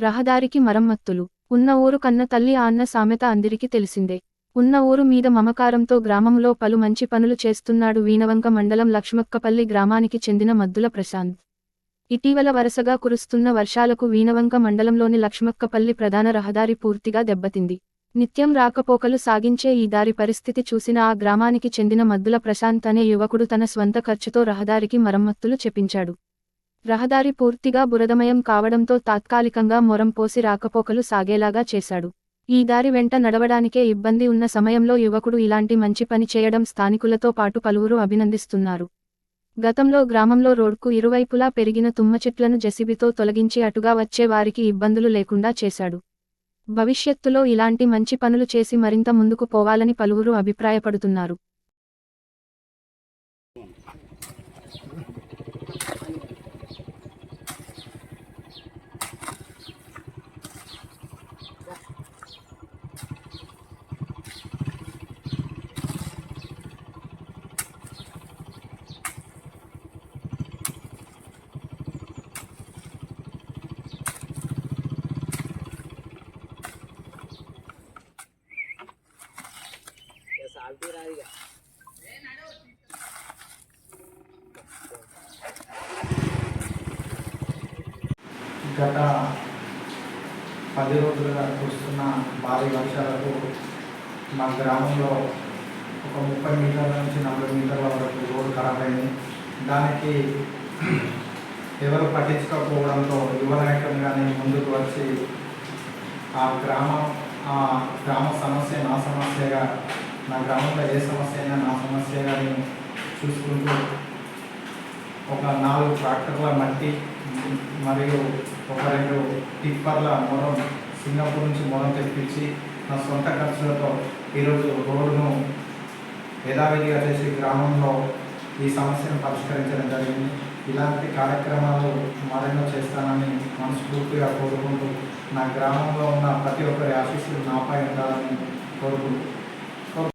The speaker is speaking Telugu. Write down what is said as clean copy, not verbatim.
రహదారికి మరమ్మతులు. ఉన్న ఊరు కన్న తల్లి అన్న సామెత అందరికీ తెలిసిందే. ఉన్న ఊరు మీద మమకారంతో గ్రామంలో పలు మంచి పనులు చేస్తున్నాడు వీణవంక మండలం లక్ష్మక్కపల్లి గ్రామానికి చెందిన మద్దుల ప్రశాంత్. ఇటీవల వరుసగా కురుస్తున్న వర్షాలకు వీణవంక మండలంలోని లక్ష్మక్కపల్లి ప్రధాన రహదారి పూర్తిగా దెబ్బతింది. నిత్యం రాకపోకలు సాగించే ఈ దారి పరిస్థితి చూసిన ఆ గ్రామానికి చెందిన మద్దుల ప్రశాంత్ అనే యువకుడు తన స్వంత ఖర్చుతో రహదారికి మరమ్మతులు చేపించాడు. రహదారి పూర్తిగా బురదమయం కావడంతో తాత్కాలికంగా మొరం పోసి రాకపోకలు సాగేలాగా చేశాడు. ఈ దారి వెంట నడవడానికే ఇబ్బంది ఉన్న సమయంలో యువకుడు ఇలాంటి మంచి పని చేయడం స్థానికులతో పాటు పలువురు అభినందిస్తున్నారు. గతంలో గ్రామంలో రోడ్కు ఇరువైపులా పెరిగిన తుమ్మ చెట్లను జెసిబితో తొలగించి అటుగా వచ్చే వారికి ఇబ్బందులు లేకుండా చేశాడు. భవిష్యత్తులో ఇలాంటి మంచి పనులు చేసి మరింత ముందుకు పోవాలని పలువురు అభిప్రాయపడుతున్నారు. గత 10 రోజులుగా కురుస్తున్న భారీ వర్షాలకు మా గ్రామంలో ఒక 30 మీటర్ల నుంచి 40 మీటర్ల వరకు రోడ్డు ఖరాబ్ అయింది. దానికి ఎవరు పట్టించుకోకపోవడంతో యువ నాయకులు కానీ ముందుకు వచ్చి ఆ గ్రామ సమస్య నా సమస్యగా, నా గ్రామంలో ఏ సమస్య అయినా నా సమస్యగా నేను చూసుకుంటూ ఒక 4 ట్రాక్టర్ల మట్టి మరియు ఒక 2 టిప్పర్ల మొరం సింగపూర్ నుంచి మొరం తెప్పించి నా సొంత ఖర్చులతో ఈరోజు రోడ్డును యథావిధిగా చేసి గ్రామంలో ఈ సమస్యను పరిష్కరించడం జరిగింది. ఇలాంటి కార్యక్రమాలు మరెన్నో చేస్తానని మనస్ఫూర్తిగా కోరుకుంటూ నా గ్రామంలో ఉన్న ప్రతి ఒక్కరి ఆశీస్సులు నాపై ఉండాలని కోరుకుంటూ